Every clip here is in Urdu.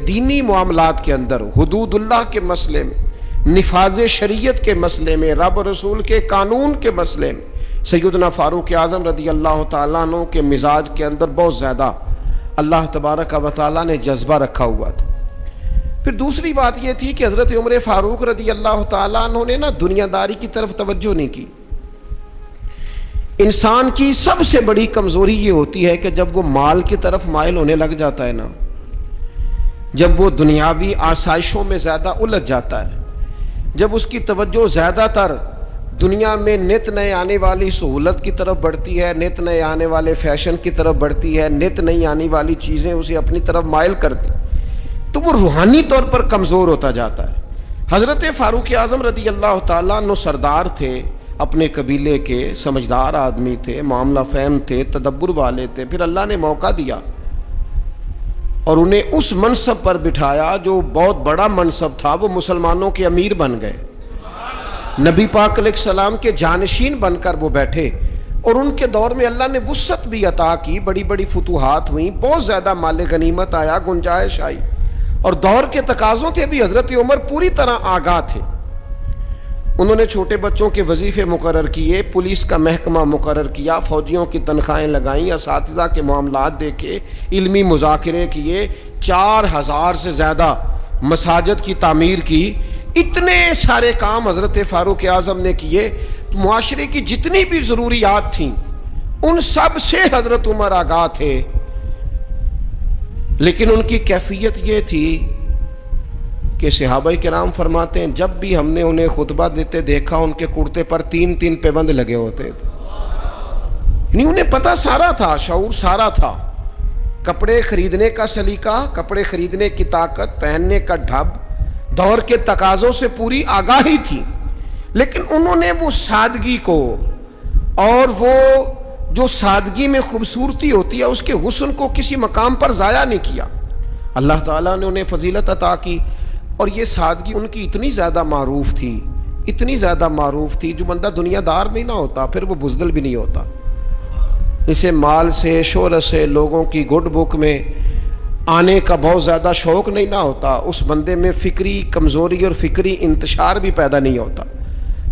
دینی معاملات کے اندر، حدود اللہ کے مسئلے میں، نفاذ شریعت کے مسئلے میں، رب رسول کے قانون کے مسئلے میں سیدنا فاروق اعظم رضی اللہ تعالیٰ عنہ کے مزاج کے اندر بہت زیادہ اللہ تبارک و تعالیٰ نے جذبہ رکھا ہوا تھا۔ پھر دوسری بات یہ تھی کہ حضرت عمر فاروق رضی اللہ تعالیٰ عنہ نے نا دنیا داری کی طرف توجہ نہیں کی۔ انسان کی سب سے بڑی کمزوری یہ ہوتی ہے کہ جب وہ مال کی طرف مائل ہونے لگ جاتا ہے نا، جب وہ دنیاوی آسائشوں میں زیادہ الجھ جاتا ہے، جب اس کی توجہ زیادہ تر دنیا میں نت نئے آنے والی سہولت کی طرف بڑھتی ہے، نت نئے آنے والے فیشن کی طرف بڑھتی ہے، نت نئی آنے والی چیزیں اسے اپنی طرف مائل کرتی، تو وہ روحانی طور پر کمزور ہوتا جاتا ہے۔ حضرت فاروق اعظم رضی اللہ تعالیٰ عنہ سردار تھے، اپنے قبیلے کے سمجھدار آدمی تھے، معاملہ فہم تھے، تدبر والے تھے۔ پھر اللہ نے موقع دیا اور انہیں اس منصب پر بٹھایا جو بہت بڑا منصب تھا، وہ مسلمانوں کے امیر بن گئے، نبی پاک علیہ السلام کے جانشین بن کر وہ بیٹھے، اور ان کے دور میں اللہ نے وسعت بھی عطا کی، بڑی بڑی فتوحات ہوئیں، بہت زیادہ مال غنیمت آیا، گنجائش آئی، اور دور کے تقاضوں کے بھی حضرت عمر پوری طرح آگاہ تھے۔ انہوں نے چھوٹے بچوں کے وظیفے مقرر کیے، پولیس کا محکمہ مقرر کیا، فوجیوں کی تنخواہیں لگائیں، اساتذہ کے معاملات دیکھے، علمی مذاکرے کیے، 4000 سے زیادہ مساجد کی تعمیر کی۔ اتنے سارے کام حضرت فاروق اعظم نے کیے، معاشرے کی جتنی بھی ضروریات تھیں ان سب سے حضرت عمر آگاہ تھے، لیکن ان کی کیفیت یہ تھی کہ صحابہ کرام فرماتے ہیں جب بھی ہم نے انہیں خطبہ دیتے دیکھا ان کے کرتے پر 3 پیبند لگے ہوتے تھے، یعنی انہیں پتہ سارا تھا، شعور سارا تھا، کپڑے خریدنے کا سلیقہ، کپڑے خریدنے کی طاقت، پہننے کا ڈھب، دور کے تقاضوں سے پوری آگاہی تھی، لیکن انہوں نے وہ سادگی کو، اور وہ جو سادگی میں خوبصورتی ہوتی ہے اس کے حسن کو کسی مقام پر ضائع نہیں کیا۔ اللہ تعالیٰ نے انہیں فضیلت عطا کی، اور یہ سادگی ان کی اتنی زیادہ معروف تھی، اتنی زیادہ معروف تھی، جو بندہ دنیا دار نہیں نہ ہوتا پھر وہ بزدل بھی نہیں ہوتا۔ اسے مال سے، شہرت سے، لوگوں کی گڈ بک میں آنے کا بہت زیادہ شوق نہیں نہ ہوتا، اس بندے میں فکری کمزوری اور فکری انتشار بھی پیدا نہیں ہوتا۔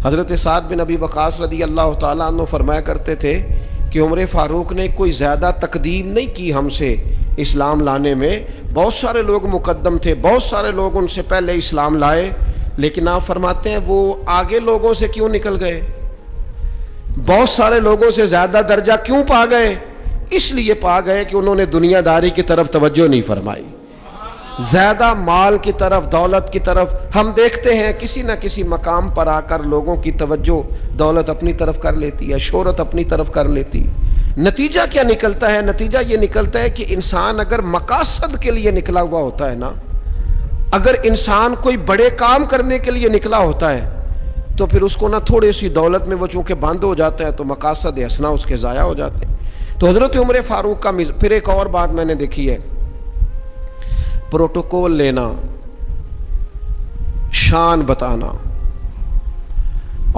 حضرت سعد بن ابی وقاص رضی اللہ تعالیٰ عنہ فرمایا کرتے تھے کہ عمر فاروق نے کوئی زیادہ تقدیم نہیں کی ہم سے اسلام لانے میں، بہت سارے لوگ مقدم تھے، بہت سارے لوگ ان سے پہلے اسلام لائے، لیکن آپ فرماتے ہیں وہ آگے لوگوں سے کیوں نکل گئے، بہت سارے لوگوں سے زیادہ درجہ کیوں پا گئے؟ اس لیے پا گئے کہ انہوں نے دنیا داری کی طرف توجہ نہیں فرمائی، زیادہ مال کی طرف، دولت کی طرف۔ ہم دیکھتے ہیں کسی نہ کسی مقام پر آ کر لوگوں کی توجہ دولت اپنی طرف کر لیتی ہے، شہرت اپنی طرف کر لیتی ہے۔ نتیجہ کیا نکلتا ہے؟ نتیجہ یہ نکلتا ہے کہ انسان اگر مقاصد کے لیے نکلا ہوا ہوتا ہے نا، اگر انسان کوئی بڑے کام کرنے کے لیے نکلا ہوتا ہے تو پھر اس کو نہ تھوڑی سی دولت میں وہ چونکہ بند ہو جاتا ہے تو مقاصد حسنہ اس کے ضائع ہو جاتے ہیں۔ تو حضرت عمر فاروق کا پھر ایک اور بات میں نے دیکھی ہے، پروٹوکول لینا، شان بتانا،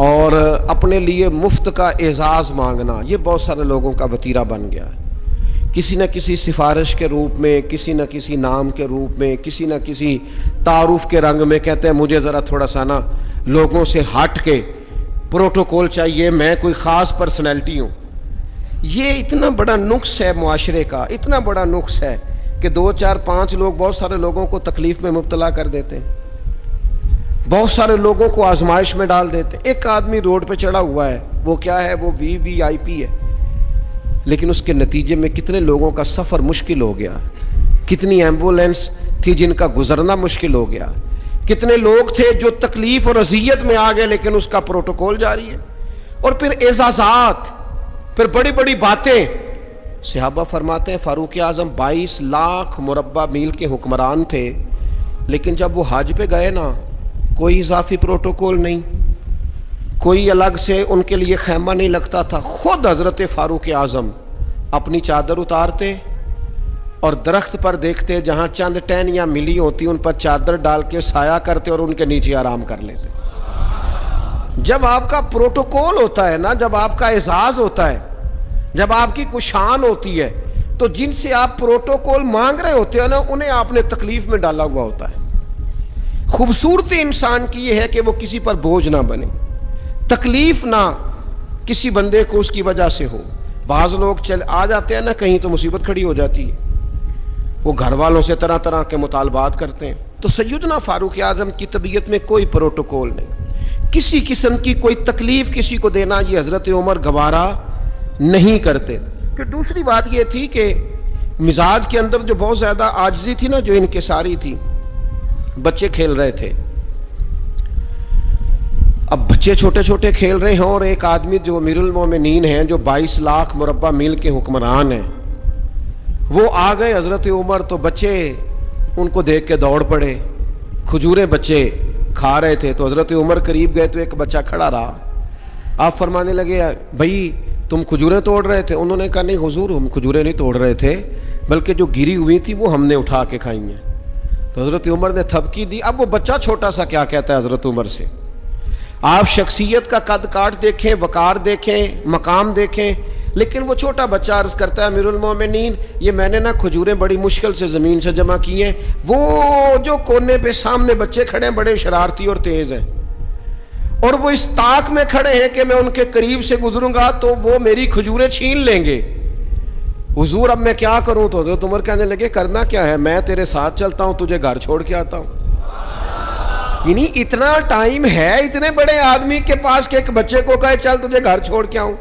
اور اپنے لیے مفت کا اعزاز مانگنا، یہ بہت سارے لوگوں کا وتیرہ بن گیا ہے۔ کسی نہ کسی سفارش کے روپ میں، کسی نہ کسی نام کے روپ میں، کسی نہ کسی تعارف کے رنگ میں کہتے ہیں مجھے ذرا تھوڑا سا نا لوگوں سے ہٹ کے پروٹوکول چاہیے، میں کوئی خاص پرسنالٹی ہوں۔ یہ اتنا بڑا نقص ہے معاشرے کا، اتنا بڑا نقص ہے کہ 2 4 5 لوگ بہت سارے لوگوں کو تکلیف میں مبتلا کر دیتے ہیں، بہت سارے لوگوں کو آزمائش میں ڈال دیتے ہیں۔ ایک آدمی روڈ پہ چڑھا ہوا ہے، وہ کیا ہے، وہ VIP ہے، لیکن اس کے نتیجے میں کتنے لوگوں کا سفر مشکل ہو گیا، کتنی ایمبولینس تھی جن کا گزرنا مشکل ہو گیا، کتنے لوگ تھے جو تکلیف اور اذیت میں آ گئے، لیکن اس کا پروٹوکول جاری ہے۔ اور پھر اعزازات، پھر بڑی بڑی باتیں۔ صحابہ فرماتے ہیں فاروق اعظم 22 لاکھ مربع میل کے حکمران تھے، لیکن جب وہ حج پہ گئے نا، کوئی اضافی پروٹوکول نہیں، کوئی الگ سے ان کے لیے خیمہ نہیں لگتا تھا۔ خود حضرت فاروق اعظم اپنی چادر اتارتے اور درخت پر دیکھتے جہاں چند ٹہنیاں ملی ہوتی ان پر چادر ڈال کے سایہ کرتے اور ان کے نیچے آرام کر لیتے۔ جب آپ کا پروٹوکول ہوتا ہے نا، جب آپ کا اعزاز ہوتا ہے، جب آپ کی کوئی شان ہوتی ہے، تو جن سے آپ پروٹوکول مانگ رہے ہوتے ہیں نا انہیں آپ نے تکلیف میں ڈالا ہوا ہوتا ہے. خوبصورتی انسان کی یہ ہے کہ وہ کسی پر بوجھ نہ بنے, تکلیف نہ کسی بندے کو اس کی وجہ سے ہو. بعض لوگ آ جاتے ہیں نا کہیں تو مصیبت کھڑی ہو جاتی ہے, وہ گھر والوں سے طرح طرح کے مطالبات کرتے ہیں. تو سیدنا فاروق اعظم کی طبیعت میں کوئی پروٹوکول نہیں, کسی قسم کی کوئی تکلیف کسی کو دینا یہ حضرت عمر گوارا نہیں کرتے. پھر دوسری بات یہ تھی کہ مزاج کے اندر جو بہت زیادہ عاجزی تھی نا, جو انکساری تھی. بچے کھیل رہے تھے, اب بچے چھوٹے چھوٹے کھیل رہے ہیں اور ایک آدمی جو امیر المومنین ہیں, جو 22 لاکھ مربع میل کے حکمران ہیں, وہ آ گئے حضرت عمر. تو بچے ان کو دیکھ کے دوڑ پڑے. کھجوریں بچے کھا رہے تھے تو حضرت عمر قریب گئے تو ایک بچہ کھڑا رہا. آپ فرمانے لگے بھائی تم کھجوریں توڑ رہے تھے؟ انہوں نے کہا نہیں حضور ہم کھجوریں نہیں توڑ رہے تھے, بلکہ جو گری ہوئی تھی وہ ہم نے اٹھا کے کھائی ہیں. تو حضرت عمر نے تھپکی دی. اب وہ بچہ چھوٹا سا کیا کہتا ہے حضرت عمر سے؟ آپ شخصیت کا قد کاٹ دیکھیں, وقار دیکھیں, مقام دیکھیں, لیکن وہ چھوٹا بچہ عرض کرتا ہے امیر المومنین یہ میں نے نا کھجوریں بڑی مشکل سے زمین سے جمع کی ہیں. وہ جو کونے پہ سامنے بچے کھڑے ہیں بڑے شرارتی اور تیز ہیں, اور وہ اس طاق میں کھڑے ہیں کہ میں ان کے قریب سے گزروں گا تو وہ میری کھجوریں چھین لیں گے. حضور اب میں کیا کروں؟ تو حضرت عمر کہنے لگے کرنا کیا ہے, میں تیرے ساتھ چلتا ہوں, تجھے گھر چھوڑ کے آتا ہوں. یعنی اتنا ٹائم ہے اتنے بڑے آدمی کے پاس کہ ایک بچے کو کہے چل تجھے گھر چھوڑ کے آؤں.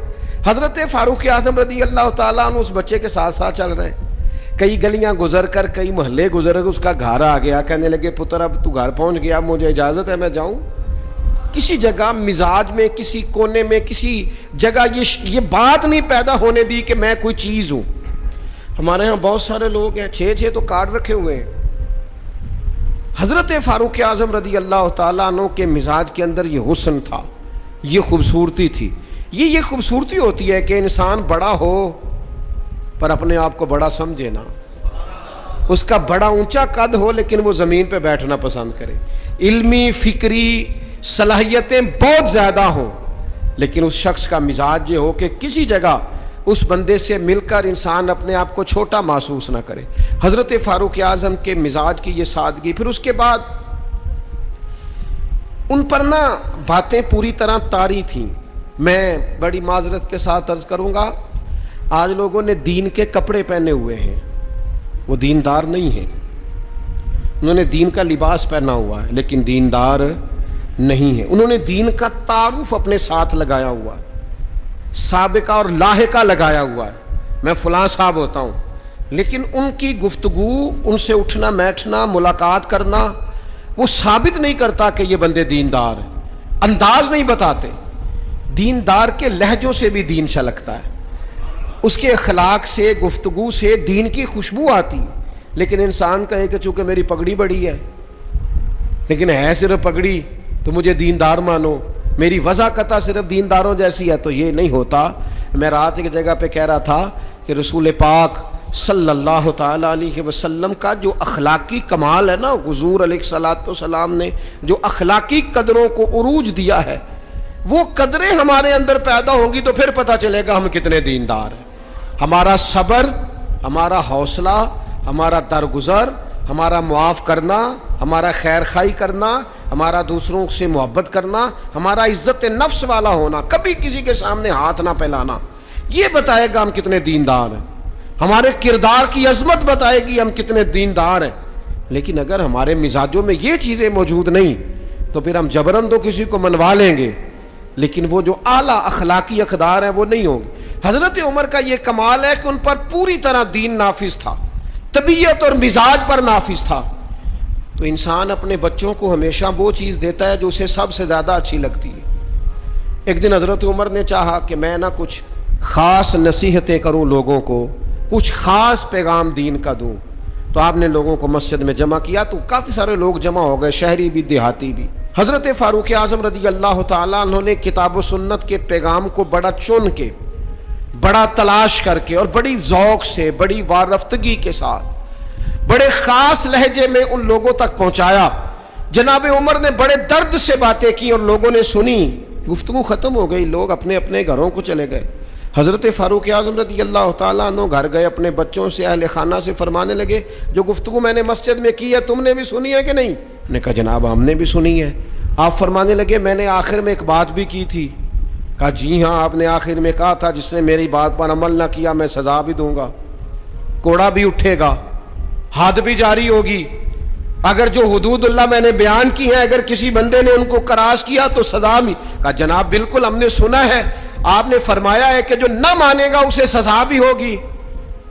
حضرت فاروق اعظم رضی اللہ تعالیٰ عنہ اس بچے کے ساتھ ساتھ چل رہے ہیں. کئی گلیاں گزر کر, کئی محلے گزر کر اس کا گھر آ گیا. کہنے لگے پتر اب تو گھر پہنچ گیا, مجھے اجازت ہے میں جاؤں؟ کسی جگہ مزاج میں, کسی کونے میں, کسی جگہ یہ بات نہیں پیدا ہونے دی کہ میں کوئی چیز ہوں. ہمارے ہاں بہت سارے لوگ ہیں 6 تو کارڈ رکھے ہوئے ہیں. حضرت فاروق اعظم رضی اللہ تعالیٰ عنہ کے مزاج کے اندر یہ حسن تھا, یہ خوبصورتی تھی. یہ خوبصورتی ہوتی ہے کہ انسان بڑا ہو پر اپنے آپ کو بڑا سمجھے نا, اس کا بڑا اونچا قد ہو لیکن وہ زمین پہ بیٹھنا پسند کرے. علمی فکری صلاحیتیں بہت زیادہ ہوں لیکن اس شخص کا مزاج یہ ہو کہ کسی جگہ اس بندے سے مل کر انسان اپنے آپ کو چھوٹا محسوس نہ کرے. حضرت فاروق اعظم کے مزاج کی یہ سادگی. پھر اس کے بعد ان پر نا باتیں پوری طرح طاری تھیں. میں بڑی معذرت کے ساتھ عرض کروں گا, آج لوگوں نے دین کے کپڑے پہنے ہوئے ہیں, وہ دیندار نہیں ہیں. انہوں نے دین کا لباس پہنا ہوا ہے لیکن دیندار نہیں ہے. انہوں نے دین کا تعارف اپنے ساتھ لگایا ہوا ہے, سابقہ اور لاحقہ لگایا ہوا ہے, میں فلاں صاحب ہوتا ہوں. لیکن ان کی گفتگو, ان سے اٹھنا بیٹھنا, ملاقات کرنا, وہ ثابت نہیں کرتا کہ یہ بندے دیندار ہیں. انداز نہیں بتاتے. دیندار کے لہجوں سے بھی دین چھلکتا ہے, اس کے اخلاق سے, گفتگو سے دین کی خوشبو آتی. لیکن انسان کہے کہ چونکہ میری پگڑی بڑی ہے لیکن ہے صرف پگڑی تو مجھے دیندار مانو, میری وضاقتہ صرف دینداروں جیسی ہے, تو یہ نہیں ہوتا. میں رات ایک جگہ پہ کہہ رہا تھا کہ رسول پاک صلی اللہ تعالیٰ علیہ وسلم کا جو اخلاقی کمال ہے نا, حضور علیہ الصلوۃ والسلام نے جو اخلاقی قدروں کو عروج دیا ہے, وہ قدریں ہمارے اندر پیدا ہوں گی تو پھر پتہ چلے گا ہم کتنے دیندار ہیں. ہمارا صبر, ہمارا حوصلہ, ہمارا درگزر, ہمارا معاف کرنا, ہمارا خیر خواہی کرنا, ہمارا دوسروں سے محبت کرنا, ہمارا عزت نفس والا ہونا, کبھی کسی کے سامنے ہاتھ نہ پھیلانا, یہ بتائے گا ہم کتنے دیندار ہیں. ہمارے کردار کی عظمت بتائے گی ہم کتنے دیندار ہیں. لیکن اگر ہمارے مزاجوں میں یہ چیزیں موجود نہیں تو پھر ہم جبراً تو کسی کو منوا لیں گے لیکن وہ جو اعلیٰ اخلاقی اقدار ہیں وہ نہیں ہوں گے. حضرت عمر کا یہ کمال ہے کہ ان پر پوری طرح دین نافذ تھا, طبیعت اور مزاج پر نافذ تھا. تو انسان اپنے بچوں کو ہمیشہ وہ چیز دیتا ہے جو اسے سب سے زیادہ اچھی لگتی ہے. ایک دن حضرت عمر نے چاہا کہ میں نہ کچھ خاص نصیحتیں کروں لوگوں کو, کچھ خاص پیغام دین کا دوں. تو آپ نے لوگوں کو مسجد میں جمع کیا تو کافی سارے لوگ جمع ہو گئے, شہری بھی دیہاتی بھی. حضرت فاروق اعظم رضی اللہ تعالیٰ عنہ نے کتاب و سنت کے پیغام کو بڑا چن کے, بڑا تلاش کر کے اور بڑی ذوق سے, بڑی وارفتگی کے ساتھ, بڑے خاص لہجے میں ان لوگوں تک پہنچایا. جناب عمر نے بڑے درد سے باتیں کی اور لوگوں نے سنی. گفتگو ختم ہو گئی, لوگ اپنے اپنے گھروں کو چلے گئے. حضرت فاروق اعظم رضی اللہ تعالیٰ عنہ گھر گئے اپنے بچوں سے، اہل خانہ سے، فرمانے لگے جو گفتگو میں نے مسجد میں کی ہے تم نے بھی سنی ہے کہ نہیں؟ نے کہا جناب ہم نے بھی سنی ہے۔ آپ فرمانے لگے میں نے آخر میں ایک بات بھی کی تھی۔ کہا جی ہاں آپ نے آخر میں کہا تھا جس نے میری بات پر عمل نہ کیا میں سزا بھی دوں گا، کوڑا بھی اٹھے گا، حد بھی جاری ہوگی، اگر جو حدود اللہ میں نے بیان کی ہیں اگر کسی بندے نے ان کو کراس کیا تو سزا بھی۔ کہا جناب بالکل ہم نے سنا ہے، آپ نے فرمایا ہے کہ جو نہ مانے گا اسے سزا بھی ہوگی۔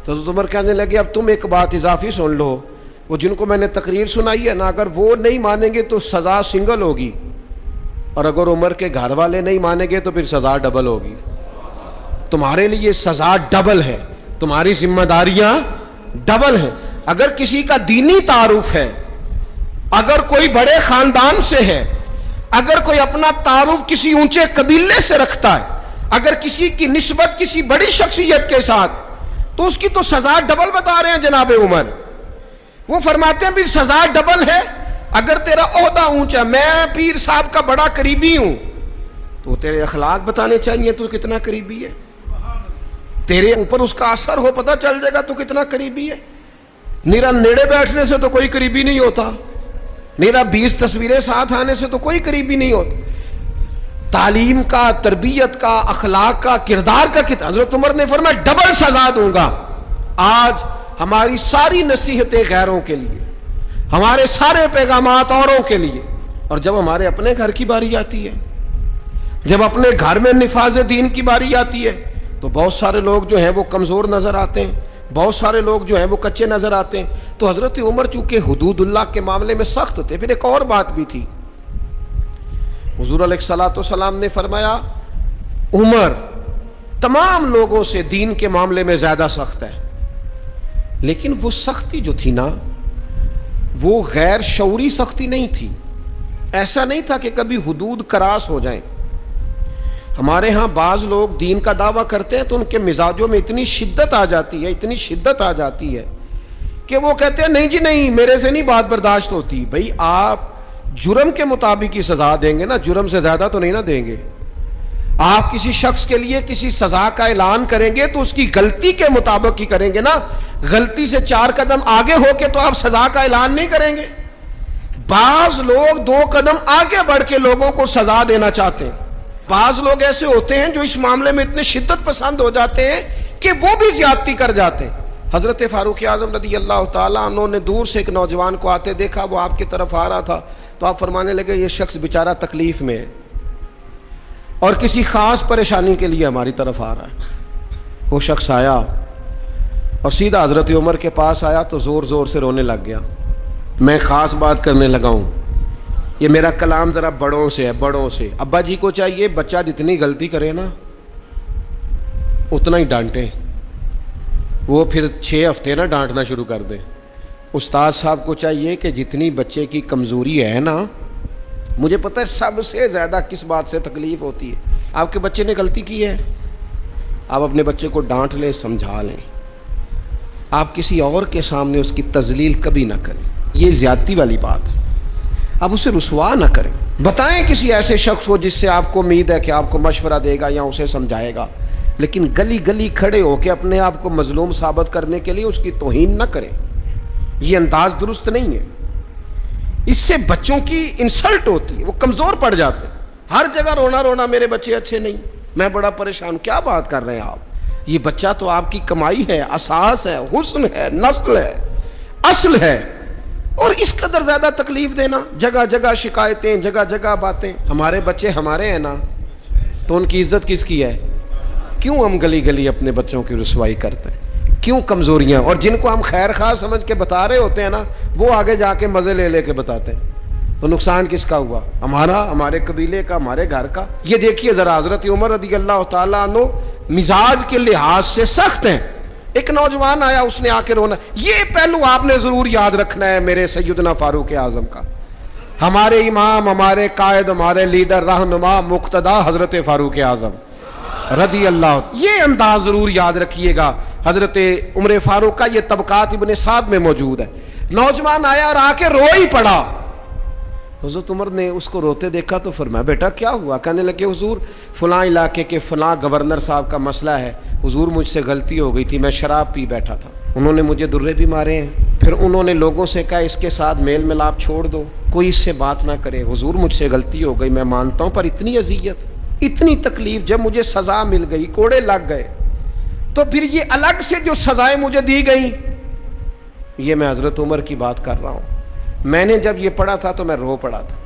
تو حضرت عمر کہنے لگے اب تم ایک بات اضافی سن لو، وہ جن کو میں نے تقریر سنائی ہے نا اگر وہ نہیں مانیں گے تو سزا سنگل ہوگی، اور اگر عمر کے گھر والے نہیں مانیں گے تو پھر سزا ڈبل ہوگی۔ تمہارے لیے سزا ڈبل ہے، تمہاری ذمہ داریاں ڈبل ہیں۔ اگر کسی کا دینی تعارف ہے، اگر کوئی بڑے خاندان سے ہے، اگر کوئی اپنا تعارف کسی اونچے قبیلے سے رکھتا ہے، اگر کسی کی نسبت کسی بڑی شخصیت کے ساتھ، تو اس کی تو سزا ڈبل بتا رہے ہیں جناب عمر۔ وہ فرماتے ہیں بھی سزا ڈبل ہے، اگر تیرا عہدہ اونچا، میں پیر صاحب کا بڑا قریبی ہوں، تو تیرے اخلاق بتانے چاہیے تو کتنا قریبی ہے، تیرے اوپر اس کا اثر ہو پتہ چل جائے گا تو کتنا قریبی ہے۔ نیرا نیڑے بیٹھنے سے تو کوئی قریبی نہیں ہوتا، میرا 20 تصویریں ساتھ آنے سے تو کوئی قریبی نہیں ہوتا۔ تعلیم کا، تربیت کا، اخلاق کا، کردار کا حضرت عمر نے فرمایا ڈبل سزا دوں گا۔ آج ہماری ساری نصیحتیں غیروں کے لیے، ہمارے سارے پیغامات اوروں کے لیے، اور جب ہمارے اپنے گھر کی باری آتی ہے، جب اپنے گھر میں نفاذ دین کی باری آتی ہے تو بہت سارے لوگ جو ہیں وہ کمزور نظر آتے ہیں، بہت سارے لوگ جو ہیں وہ کچے نظر آتے ہیں۔ تو حضرت عمر چونکہ حدود اللہ کے معاملے میں سخت تھے۔ پھر ایک اور بات بھی تھی، حضور علیہ الصلوۃ والسلام نے فرمایا عمر تمام لوگوں سے دین کے معاملے میں زیادہ سخت ہے، لیکن وہ سختی جو تھی نا وہ غیر شعوری سختی نہیں تھی، ایسا نہیں تھا کہ کبھی حدود کراس ہو جائیں۔ ہمارے ہاں بعض لوگ دین کا دعویٰ کرتے ہیں تو ان کے مزاجوں میں اتنی شدت آ جاتی ہے، اتنی شدت آ جاتی ہے کہ وہ کہتے ہیں نہیں جی نہیں میرے سے نہیں بات برداشت ہوتی۔ بھئی آپ جرم کے مطابق ہی سزا دیں گے نا، جرم سے زیادہ تو نہیں نا دیں گے۔ آپ کسی شخص کے لیے کسی سزا کا اعلان کریں گے تو اس کی غلطی کے مطابق ہی کریں گے نا، غلطی سے 4 قدم آگے ہو کے تو آپ سزا کا اعلان نہیں کریں گے۔ بعض لوگ 2 قدم آگے بڑھ کے لوگوں کو سزا دینا چاہتے ہیں، بعض لوگ ایسے ہوتے ہیں جو اس معاملے میں اتنے شدت پسند ہو جاتے ہیں کہ وہ بھی زیادتی کر جاتے ہیں۔ حضرت فاروق اعظم رضی اللہ تعالیٰ عنہ نے دور سے ایک نوجوان کو آتے دیکھا، وہ آپ کی طرف آ رہا تھا تو آپ فرمانے لگے یہ شخص بیچارہ تکلیف میں ہے اور کسی خاص پریشانی کے لیے ہماری طرف آ رہا ہے۔ وہ شخص آیا اور سیدھا حضرت عمر کے پاس آیا تو زور زور سے رونے لگ گیا۔ میں خاص بات کرنے لگا ہوں، یہ میرا کلام ذرا بڑوں سے ہے، بڑوں سے۔ ابا جی کو چاہیے بچہ جتنی غلطی کرے نا اتنا ہی ڈانٹیں، وہ پھر 6 ہفتے نا ڈانٹنا شروع کر دیں۔ استاد صاحب کو چاہیے کہ جتنی بچے کی کمزوری ہے نا، مجھے پتہ ہے سب سے زیادہ کس بات سے تکلیف ہوتی ہے، آپ کے بچے نے غلطی کی ہے، آپ اپنے بچے کو ڈانٹ لیں، سمجھا لیں، آپ کسی اور کے سامنے اس کی تذلیل کبھی نہ کریں، یہ زیادتی والی بات ہے۔ آپ اسے رسوا نہ کریں، بتائیں کسی ایسے شخص کو جس سے آپ کو امید ہے کہ آپ کو مشورہ دے گا یا اسے سمجھائے گا، لیکن گلی گلی کھڑے ہو کے اپنے آپ کو مظلوم ثابت کرنے کے لیے اس کی توہین نہ کریں، یہ انداز درست نہیں ہے۔ اس سے بچوں کی انسلٹ ہوتی ہے، وہ کمزور پڑ جاتے ہیں، ہر جگہ رونا رونا میرے بچے اچھے نہیں، میں بڑا پریشان ہوں۔ کیا بات کر رہے ہیں آپ، یہ بچہ تو آپ کی کمائی ہے، اساس ہے، حسن ہے، نسل ہے، اصل ہے، اور اس قدر زیادہ تکلیف دینا، جگہ جگہ شکایتیں، جگہ جگہ باتیں۔ ہمارے بچے ہمارے ہیں نا تو ان کی عزت کس کی ہے؟ کیوں ہم گلی گلی اپنے بچوں کی رسوائی کرتے ہیں؟ کیوں کمزوریاں؟ اور جن کو ہم خیر خواہ سمجھ کے بتا رہے ہوتے ہیں نا وہ آگے جا کے مزے لے لے کے بتاتے ہیں، تو نقصان کس کا ہوا؟ ہمارا، ہمارے قبیلے کا، ہمارے گھر کا۔ یہ دیکھیے ذرا حضرت عمر رضی اللہ تعالیٰ عنہ مزاج کے لحاظ سے سخت ہیں۔ ایک نوجوان آیا، اس نے آ کے رونا، یہ پہلو آپ نے ضرور یاد رکھنا ہے میرے سیدنا فاروق اعظم کا، ہمارے امام، ہمارے قائد، ہمارے لیڈر، رہنما، مقتدا حضرت فاروق اعظم رضی اللہ، یہ انداز ضرور یاد رکھیے گا۔ حضرت عمر فاروق کا یہ طبقات ابن سعد میں موجود ہے۔ نوجوان آیا اور آ کے رو ہی پڑا، حضرت عمر نے اس کو روتے دیکھا تو فرمایا بیٹا کیا ہوا؟ کہنے لگے حضور فلاں علاقے کے فلاں گورنر صاحب کا مسئلہ ہے، حضور مجھ سے غلطی ہو گئی تھی، میں شراب پی بیٹھا تھا، انہوں نے مجھے درے بھی مارے ہیں، پھر انہوں نے لوگوں سے کہا اس کے ساتھ میل ملاپ چھوڑ دو، کوئی اس سے بات نہ کرے، حضور مجھ سے غلطی ہو گئی میں مانتا ہوں، پر اتنی اذیت اتنی تکلیف، جب مجھے سزا مل گئی کوڑے لگ گئے تو پھر یہ الگ سے جو سزائیں مجھے دی گئیں، یہ میں حضرت عمر کی بات کر رہا ہوں، میں نے جب یہ پڑھا تھا تو میں رو پڑا تھا۔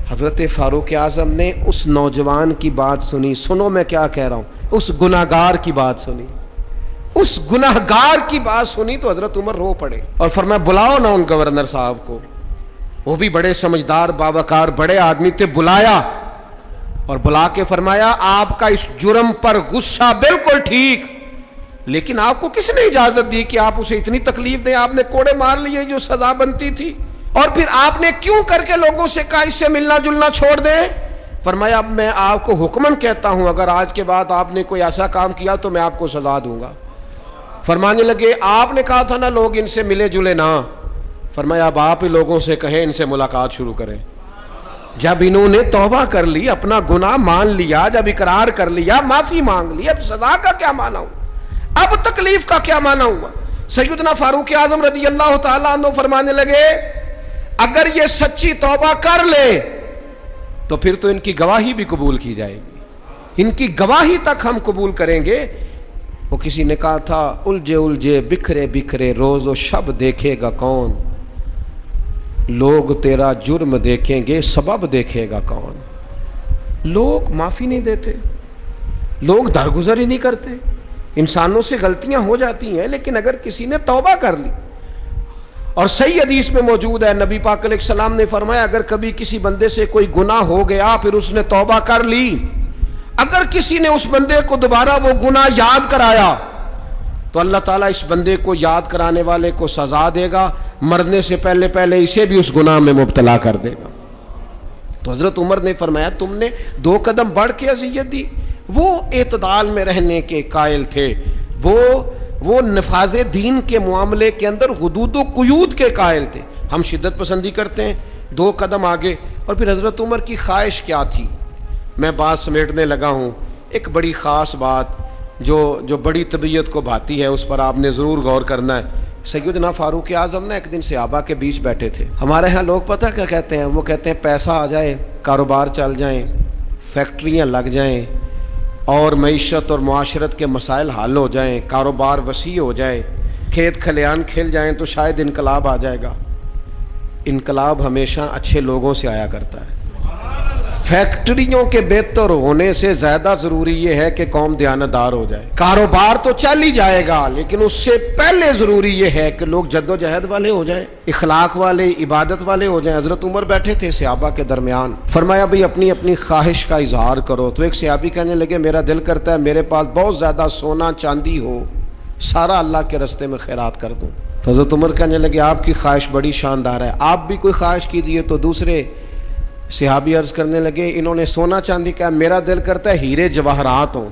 حضرت فاروق اعظم نے اس نوجوان کی بات سنی، سنو میں کیا کہہ رہا ہوں، اس گناہگار کی بات سنی، اس گناہگار کی بات سنی تو حضرت عمر رو پڑے اور فرمایا بلاؤ نا ان گورنر صاحب کو، وہ بھی بڑے سمجھدار باوقار بڑے آدمی تھے، بلایا اور بلا کے فرمایا آپ کا اس جرم پر غصہ بالکل ٹھیک، لیکن آپ کو کس نے اجازت دی کہ آپ اسے اتنی تکلیف دیں؟ آپ نے کوڑے مار لیے جو سزا بنتی تھی، اور پھر آپ نے کیوں کر کے لوگوں سے کہا اس سے ملنا جلنا چھوڑ دیں؟ فرمایا اب میں آپ کو حکمن کہتا ہوں اگر آج کے بعد آپ نے کوئی ایسا کام کیا تو میں آپ کو سزا دوں گا۔ فرمانے لگے آپ نے کہا تھا نا لوگ ان سے ملے جلے نہ، فرمایا اب آپ ہی لوگوں سے کہیں ان سے ملاقات شروع کریں۔ جب انہوں نے توبہ کر لی، اپنا گناہ مان لیا، جب اقرار کر لیا، معافی مانگ لی، اب سزا کا کیا معنی ہوا، اب تکلیف کا کیا معنی ہوا؟ سیدنا فاروق اعظم رضی اللہ تعالیٰ عنہ فرمانے لگے اگر یہ سچی توبہ کر لے تو پھر تو ان کی گواہی بھی قبول کی جائے گی، ان کی گواہی تک ہم قبول کریں گے۔ وہ کسی نے کہا تھا الجھے الجھے بکھرے بکھرے روز و شب دیکھے گا کون، لوگ تیرا جرم دیکھیں گے سبب دیکھے گا کون۔ لوگ معافی نہیں دیتے، لوگ درگزر ہی نہیں کرتے، انسانوں سے غلطیاں ہو جاتی ہیں، لیکن اگر کسی نے توبہ کر لی، اور صحیح حدیث میں موجود ہے نبی پاک علیہ السلام نے فرمایا اگر کبھی کسی بندے سے کوئی گناہ ہو گیا پھر اس نے توبہ کر لی، اگر کسی نے اس بندے کو دوبارہ وہ گناہ یاد کرایا تو اللہ تعالیٰ اس بندے کو یاد کرانے والے کو سزا دے گا، مرنے سے پہلے پہلے اسے بھی اس گناہ میں مبتلا کر دے گا۔ تو حضرت عمر نے فرمایا تم نے 2 قدم بڑھ کے اذیت دی، وہ اعتدال میں رہنے کے قائل تھے، وہ نفاذ دین کے معاملے کے اندر حدود و قیود کے قائل تھے، ہم شدت پسندی کرتے ہیں 2 قدم آگے۔ اور پھر حضرت عمر کی خواہش کیا تھی، میں بات سمیٹنے لگا ہوں، ایک بڑی خاص بات جو بڑی طبیعت کو بھاتی ہے اس پر آپ نے ضرور غور کرنا ہے۔ سیدنا فاروق اعظم نے ایک دن صحابہ کے بیچ بیٹھے تھے، ہمارے ہاں لوگ پتہ کیا کہتے ہیں، وہ کہتے ہیں پیسہ آ جائے، کاروبار چل جائیں، فیکٹریاں لگ جائیں اور معیشت اور معاشرت کے مسائل حل ہو جائیں، کاروبار وسیع ہو جائے، کھیت کھلیان کھل جائیں تو شاید انقلاب آ جائے گا۔ انقلاب ہمیشہ اچھے لوگوں سے آیا کرتا ہے، فیکٹریوں کے بہتر ہونے سے زیادہ ضروری یہ ہے کہ قوم دیانتدار ہو جائے۔ کاروبار تو چل ہی جائے گا لیکن اس سے پہلے ضروری یہ ہے کہ لوگ جد و جہد والے ہو جائیں، اخلاق والے، عبادت والے ہو جائیں۔ حضرت عمر بیٹھے تھے صحابہ کے درمیان، فرمایا بھئی اپنی اپنی خواہش کا اظہار کرو۔ تو ایک صحابی کہنے لگے میرا دل کرتا ہے میرے پاس بہت زیادہ سونا چاندی ہو، سارا اللہ کے راستے میں خیرات کر دوں۔ تو حضرت عمر کہنے لگے آپ کی خواہش بڑی شاندار ہے، آپ بھی کوئی خواہش کیجیے۔ تو دوسرے صحابی عرض کرنے لگے انہوں نے سونا چاندی کہا، میرا دل کرتا ہے ہیرے جواہرات ہوں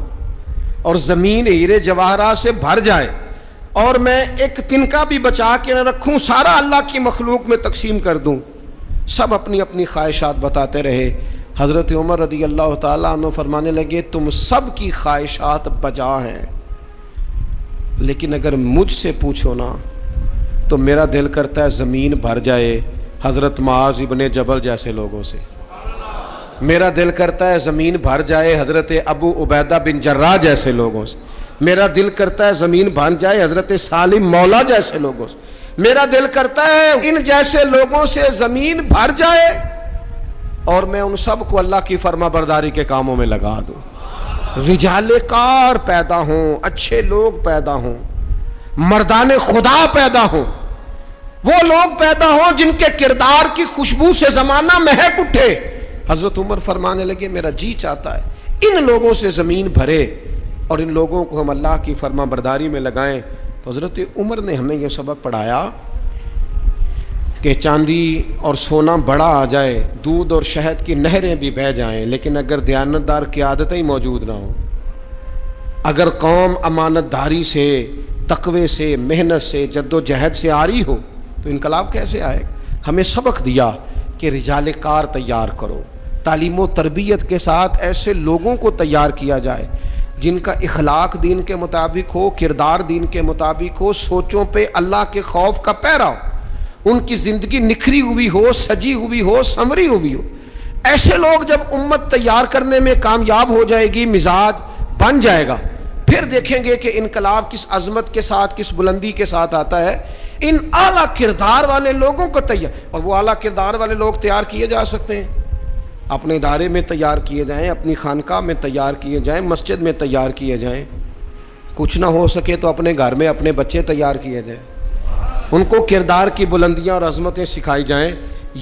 اور زمین ہیرے جواہرات سے بھر جائے اور میں ایک تنکا بھی بچا کے نہ رکھوں، سارا اللہ کی مخلوق میں تقسیم کر دوں۔ سب اپنی اپنی خواہشات بتاتے رہے۔ حضرت عمر رضی اللہ تعالیٰ عنہ فرمانے لگے تم سب کی خواہشات بجا ہیں، لیکن اگر مجھ سے پوچھو نا تو میرا دل کرتا ہے زمین بھر جائے حضرت معاذ ابن جبل جیسے لوگوں سے، میرا دل کرتا ہے زمین بھر جائے حضرت ابو عبیدہ بن جراح جیسے لوگوں سے، میرا دل کرتا ہے زمین بھر جائے حضرت سالم مولا جیسے لوگوں سے، میرا دل کرتا ہے ان جیسے لوگوں سے زمین بھر جائے اور میں ان سب کو اللہ کی فرما برداری کے کاموں میں لگا دوں، رجال کار پیدا ہوں، اچھے لوگ پیدا ہوں، مردان خدا پیدا ہوں، وہ لوگ پیدا ہوں جن کے کردار کی خوشبو سے زمانہ مہک اٹھے۔ حضرت عمر فرمانے لگے میرا جی چاہتا ہے ان لوگوں سے زمین بھرے اور ان لوگوں کو ہم اللہ کی فرما برداری میں لگائیں۔ تو حضرت عمر نے ہمیں یہ سبق پڑھایا کہ چاندی اور سونا بڑا آ جائے، دودھ اور شہد کی نہریں بھی بہہ جائیں، لیکن اگر دیانتدار قیادتیں ہی موجود نہ ہوں، اگر قوم امانت داری سے، تقوی سے، محنت سے، جد و جہد سے آ رہی ہو تو انقلاب کیسے آئے گا؟ ہمیں سبق دیا کہ رجال کار تیار کرو، تعلیم و تربیت کے ساتھ ایسے لوگوں کو تیار کیا جائے جن کا اخلاق دین کے مطابق ہو، کردار دین کے مطابق ہو، سوچوں پہ اللہ کے خوف کا پیرا ہو، ان کی زندگی نکھری ہوئی ہو، سجی ہوئی ہو، سنوری ہوئی ہو۔ ایسے لوگ جب امت تیار کرنے میں کامیاب ہو جائے گی، مزاج بن جائے گا، پھر دیکھیں گے کہ انقلاب کس عظمت کے ساتھ، کس بلندی کے ساتھ آتا ہے۔ ان اعلیٰ کردار والے لوگوں کو تیار، اور وہ اعلیٰ کردار والے لوگ تیار کیے جا سکتے ہیں، اپنے ادارے میں تیار کیے جائیں، اپنی خانقاہ میں تیار کیے جائیں، مسجد میں تیار کیے جائیں، کچھ نہ ہو سکے تو اپنے گھر میں اپنے بچے تیار کیے جائیں، ان کو کردار کی بلندیاں اور عظمتیں سکھائی جائیں۔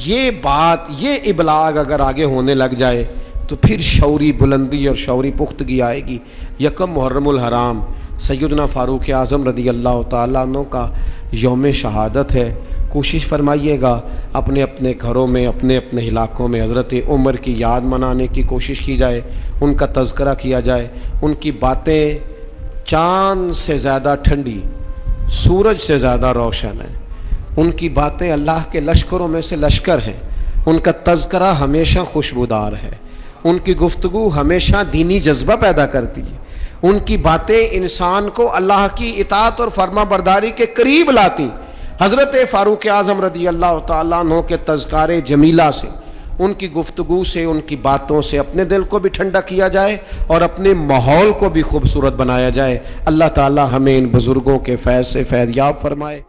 یہ بات، یہ ابلاغ اگر آگے ہونے لگ جائے تو پھر شعوری بلندی اور شعوری پختگی آئے گی۔ یکم محرم الحرام سیدنا فاروق اعظم رضی اللہ تعالیٰ عنہ کا یوم شہادت ہے۔ کوشش فرمائیے گا اپنے اپنے گھروں میں، اپنے اپنے علاقوں میں حضرت عمر کی یاد منانے کی کوشش کی جائے، ان کا تذکرہ کیا جائے۔ ان کی باتیں چاند سے زیادہ ٹھنڈی، سورج سے زیادہ روشن ہیں، ان کی باتیں اللہ کے لشکروں میں سے لشکر ہیں، ان کا تذکرہ ہمیشہ خوشبودار ہے، ان کی گفتگو ہمیشہ دینی جذبہ پیدا کرتی ہے، ان کی باتیں انسان کو اللہ کی اطاعت اور فرما برداری کے قریب لاتی۔ حضرت فاروق اعظم رضی اللہ تعالیٰ عنہ کے تذکار جمیلہ سے، ان کی گفتگو سے، ان کی باتوں سے اپنے دل کو بھی ٹھنڈا کیا جائے اور اپنے ماحول کو بھی خوبصورت بنایا جائے۔ اللہ تعالیٰ ہمیں ان بزرگوں کے فیض سے فیض یاب فرمائے۔